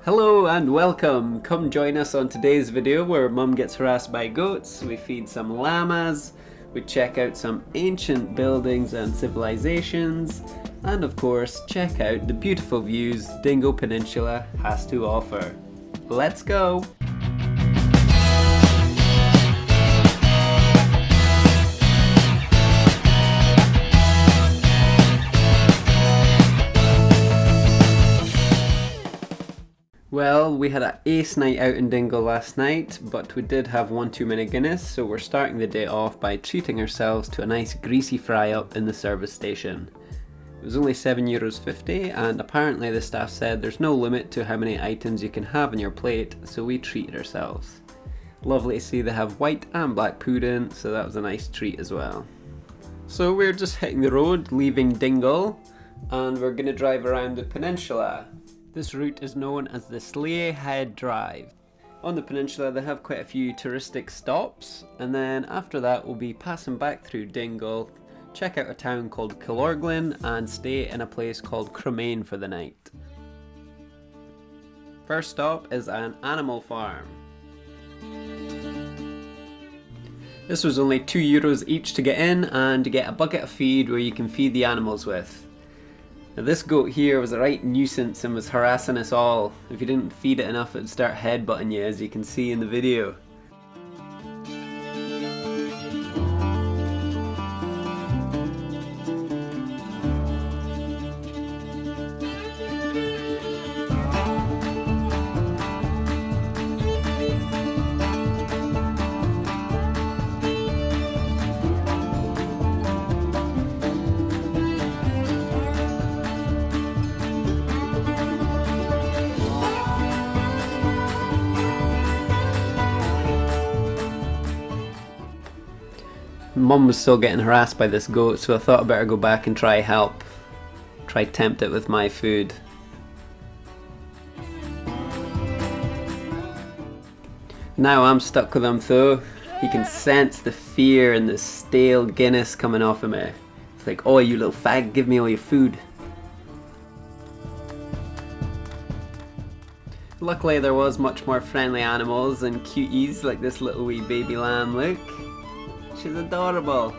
Hello and welcome! Come join us on today's video where Mum gets harassed by goats, we feed some llamas, we check out some ancient buildings and civilizations, and of course check out the beautiful views Dingle Peninsula has to offer. Let's go! Well, we had an ace night out in Dingle last night, but we did have one too many Guinness, so we're starting the day off by treating ourselves to a nice greasy fry up in the service station. It was only €7.50 and apparently the staff said there's no limit to how many items you can have on your plate, so we treated ourselves. Lovely to see they have white and black pudding, so that was a nice treat as well. So we're just hitting the road, leaving Dingle, and we're going to drive around the peninsula. This route is known as the Slea Head Drive. On the peninsula they have quite a few touristic stops, and then after that we'll be passing back through Dingle, check out a town called Killorglin and stay in a place called Cremain for the night. First stop is an animal farm. This was only €2 each to get in, and you get a bucket of feed where you can feed the animals with. Now this goat here was a right nuisance and was harassing us all. If you didn't feed it enough it would start headbutting you, as you can see in the video. Mum was still getting harassed by this goat, so I thought I'd better go back and try help. Try tempt it with my food. Now I'm stuck with him though. He can sense the fear and the stale Guinness coming off of me. It's like, oh you little fag, give me all your food. Luckily there was much more friendly animals and cuties like this little wee baby lamb, look. She's adorable.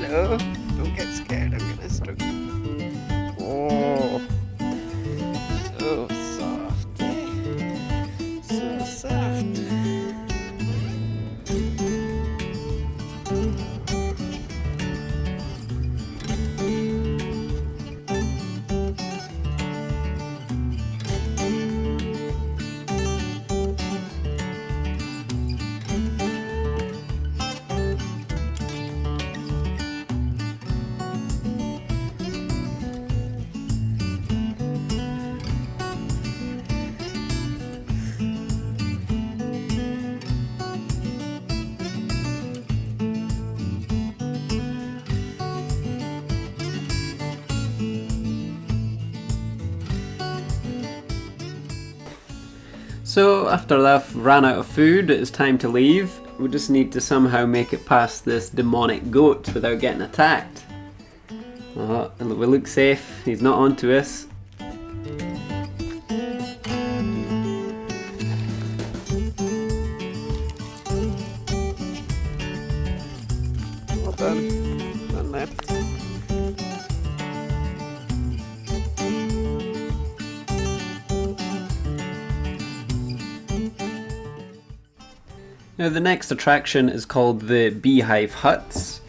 Hello, don't get scared, I'm gonna stroke you. Oh, so soft, so soft. So after I've ran out of food, it's time to leave. We just need to somehow make it past this demonic goat without getting attacked. Oh, we look safe, he's not onto us. Well done. Done there. Now the next attraction is called the Beehive Huts.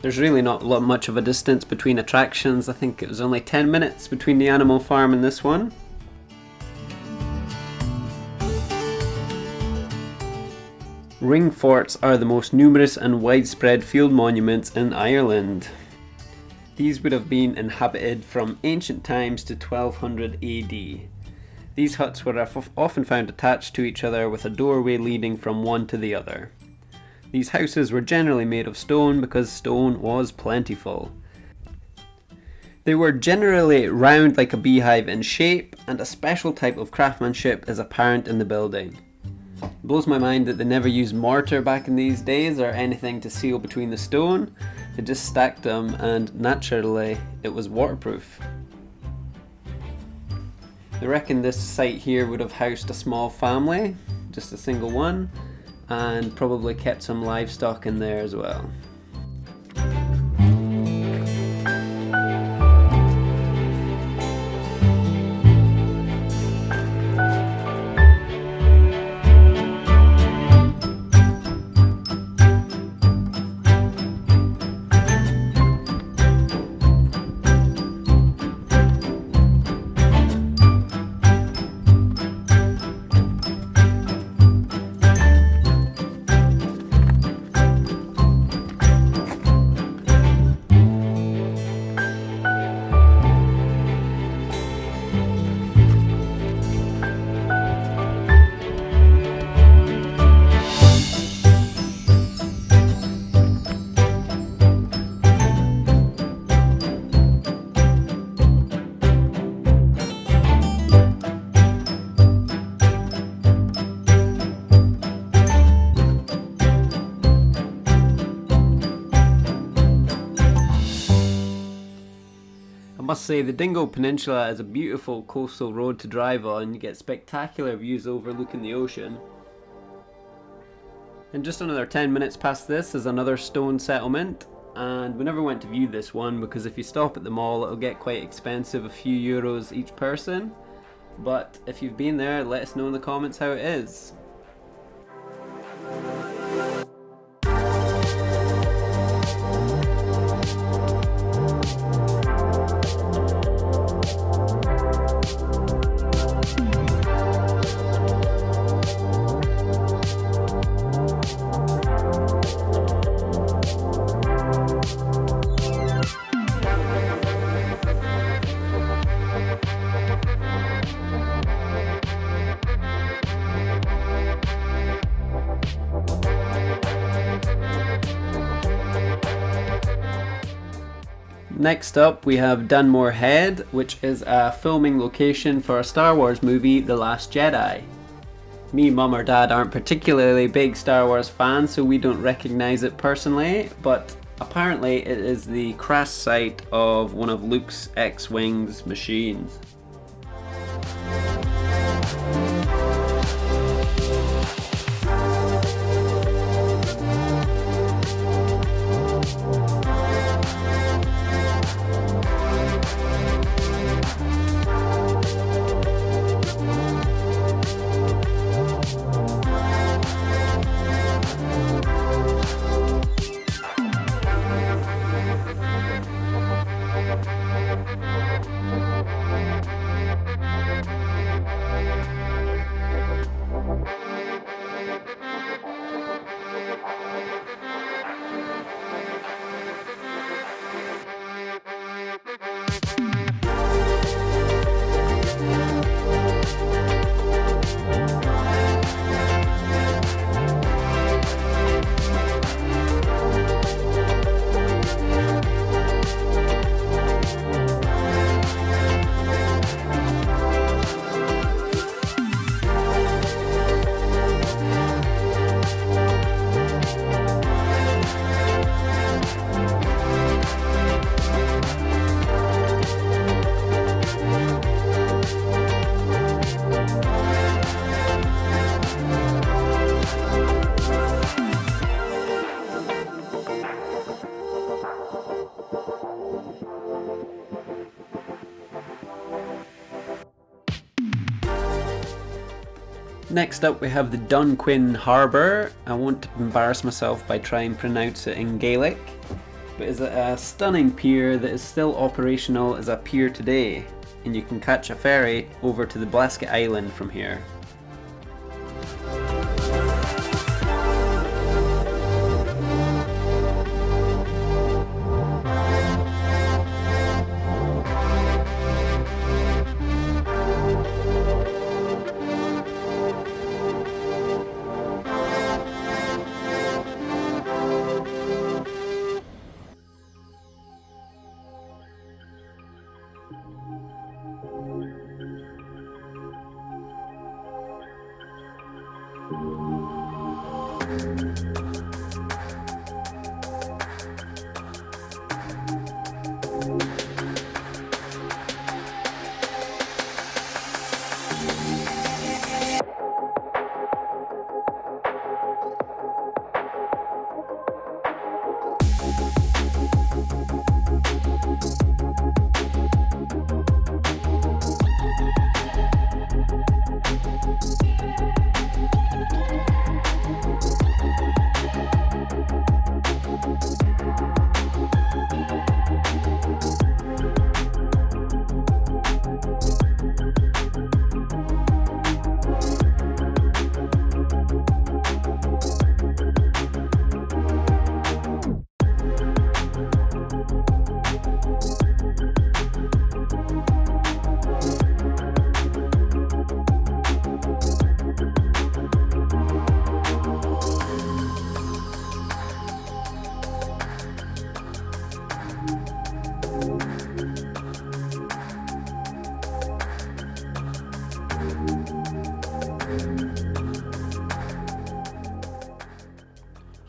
There's really not much of a distance between attractions. I think it was only 10 minutes between the animal farm and this one. Ring forts are the most numerous and widespread field monuments in Ireland. These would have been inhabited from ancient times to 1200 AD. These huts were often found attached to each other with a doorway leading from one to the other. These houses were generally made of stone because stone was plentiful. They were generally round like a beehive in shape, and a special type of craftsmanship is apparent in the building. It blows my mind that they never used mortar back in these days or anything to seal between the stone. They just stacked them, and naturally it was waterproof. I reckon this site here would have housed a small family, just a single one, and probably kept some livestock in there as well. I must say the Dingle Peninsula is a beautiful coastal road to drive on. You get spectacular views overlooking the ocean. And just another 10 minutes past this is another stone settlement, and we never went to view this one because if you stop at the mall it'll get quite expensive, a few euros each person. But if you've been there, let us know in the comments how it is. Next up we have Dunmore Head, which is a filming location for a Star Wars movie, The Last Jedi. Me, Mum or Dad aren't particularly big Star Wars fans, so we don't recognise it personally, but apparently it is the crash site of one of Luke's X-Wing's machines. Next up we have the Dunquin Harbour. I won't embarrass myself by trying to pronounce it in Gaelic, but it's a stunning pier that is still operational as a pier today, and you can catch a ferry over to the Blasket Island from here.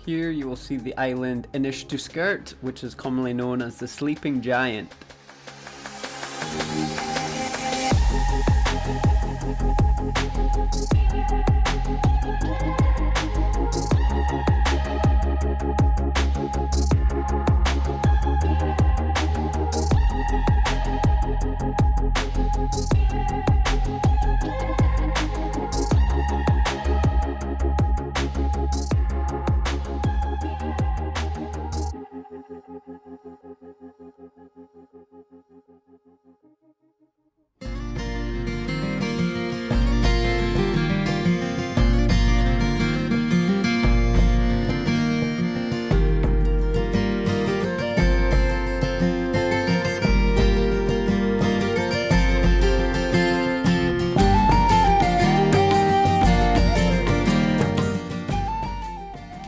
Here you will see the island Inishtuskert, which is commonly known as the Sleeping Giant.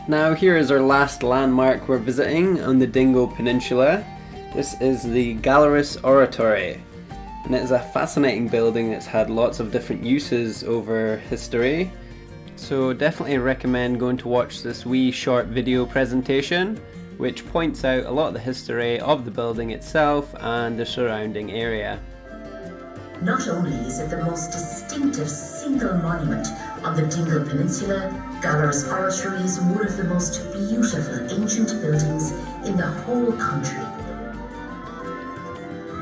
Now here is our last landmark we're visiting on the Dingle Peninsula. This is the Gallarus Oratory, and it is a fascinating building that's had lots of different uses over history. So definitely recommend going to watch this wee short video presentation, which points out a lot of the history of the building itself and the surrounding area. Not only is it the most distinctive single monument on the Dingle Peninsula, Gallarus Oratory is one of the most beautiful ancient buildings in the whole country.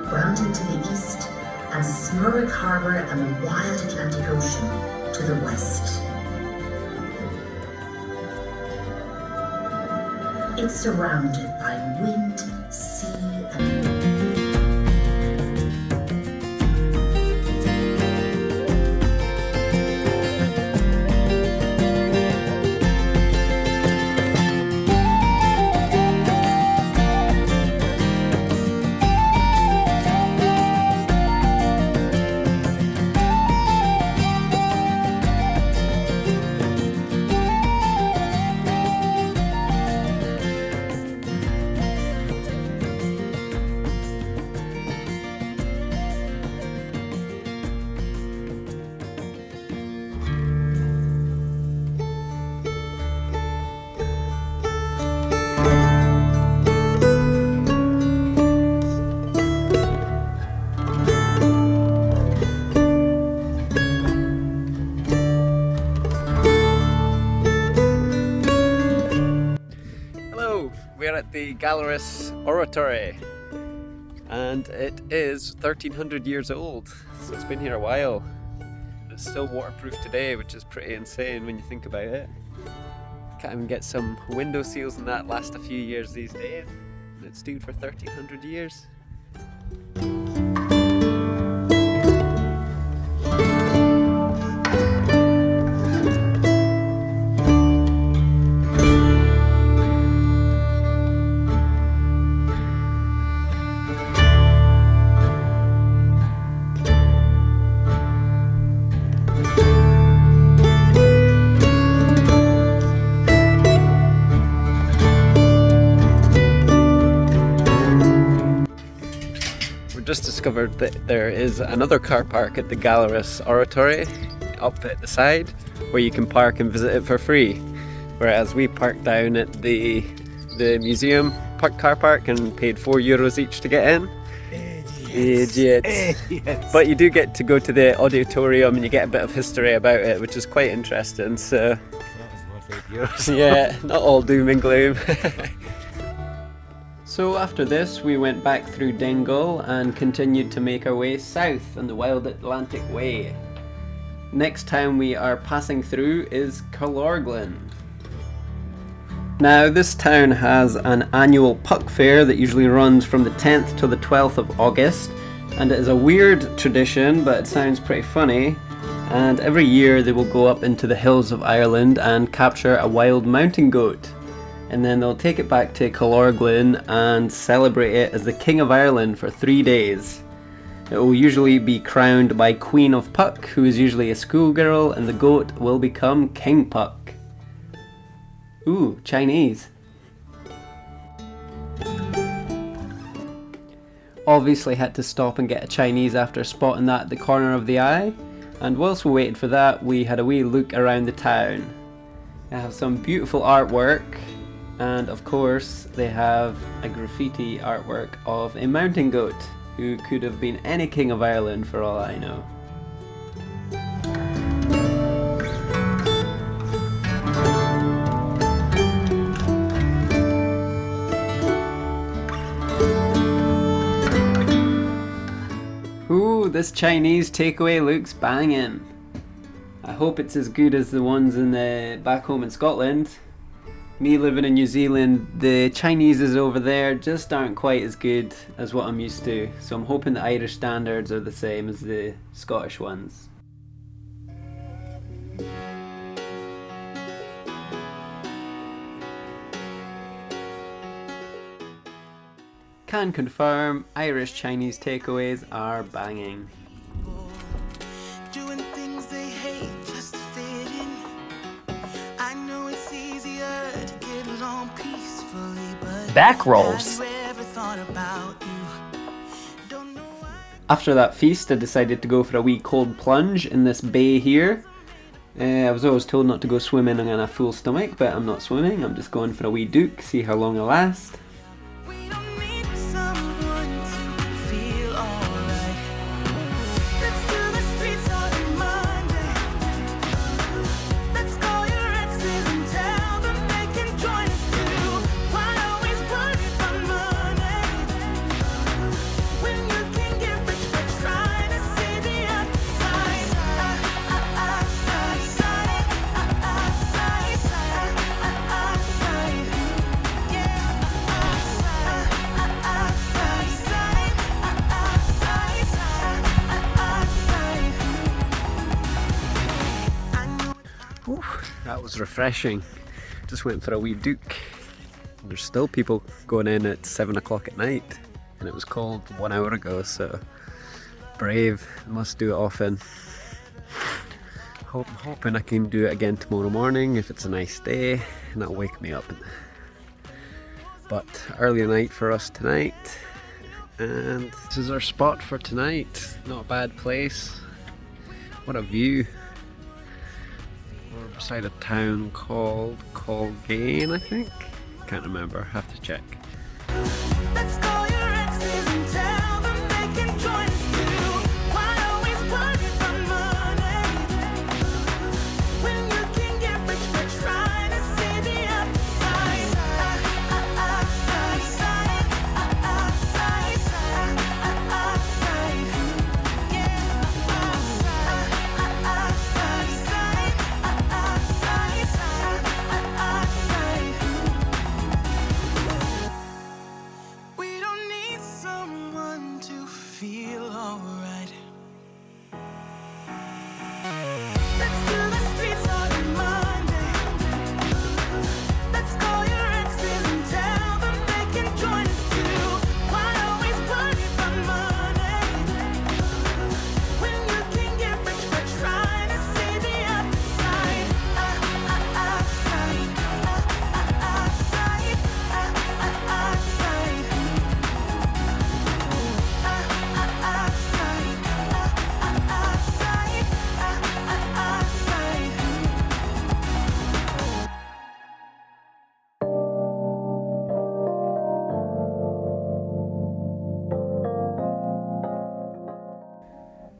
Brandon to the east, and Smurrick Harbour and the wild Atlantic Ocean to the west. It's surrounded by wind, sea, and We're at the Gallarus Oratory, and it is 1300 years old, so it's been here a while. it's still waterproof today, which is pretty insane when you think about it. Can't even get some window seals and that last a few years these days. And it's stood for 1300 years. Just discovered that there is another car park at the Gallarus Oratory up at the side where you can park and visit it for free, whereas we parked down at the museum car park and paid €4 each to get in. Idiots. But you do get to go to the auditorium and you get a bit of history about it, which is quite interesting. So yeah, not all doom and gloom. So after this we went back through Dingle and continued to make our way south on the Wild Atlantic Way. Next town we are passing through is Killorglin. Now this town has an annual puck fair that usually runs from the 10th to the 12th of August, and it is a weird tradition but it sounds pretty funny, and every year they will go up into the hills of Ireland and capture a wild mountain goat. And then they'll take it back to Killorglin and celebrate it as the King of Ireland for 3 days. It will usually be crowned by Queen of Puck, who is usually a schoolgirl, and the goat will become King Puck. Ooh, Chinese. Obviously had to stop and get a Chinese after spotting that at the corner of the eye, and whilst we waited for that we had a wee look around the town. They have some beautiful artwork. And of course they have a graffiti artwork of a mountain goat who could have been any king of Ireland for all I know. Ooh, this Chinese takeaway looks banging. I hope it's as good as the ones in the back home in Scotland. Me living in New Zealand, the Chineses over there just aren't quite as good as what I'm used to, so I'm hoping the Irish standards are the same as the Scottish ones. Can confirm, Irish Chinese takeaways are banging. Doing things they hate just to fit in. I know it's easier to get along peacefully, but Back rolls. After that feast I decided to go for a wee cold plunge in this bay here. I was always told not to go swimming on a full stomach, but I'm not swimming, I'm just going for a wee duke, see how long I last. That was refreshing. Just went for a wee duke. There's still people going in at 7 o'clock at night, and it was cold 1 hour ago, so brave. Must do it often. Hoping I can do it again tomorrow morning if it's a nice day and that'll wake me up. But early night for us tonight, and this is our spot for tonight. Not a bad place. What a view. We're beside a town called Killorglin, I think. Can't remember, have to check. Let's call your exes and tell them they can join us too. Why always worry for money when you can get rich for trying to see the upside?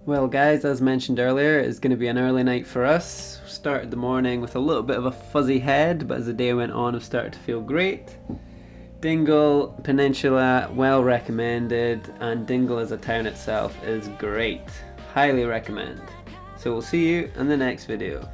Well guys, as mentioned earlier, it's going to be an early night for us. Started the morning with a little bit of a fuzzy head, but as the day went on I've started to feel great. Dingle Peninsula, well recommended, and Dingle as a town itself is great. Highly recommend. So we'll see you in the next video.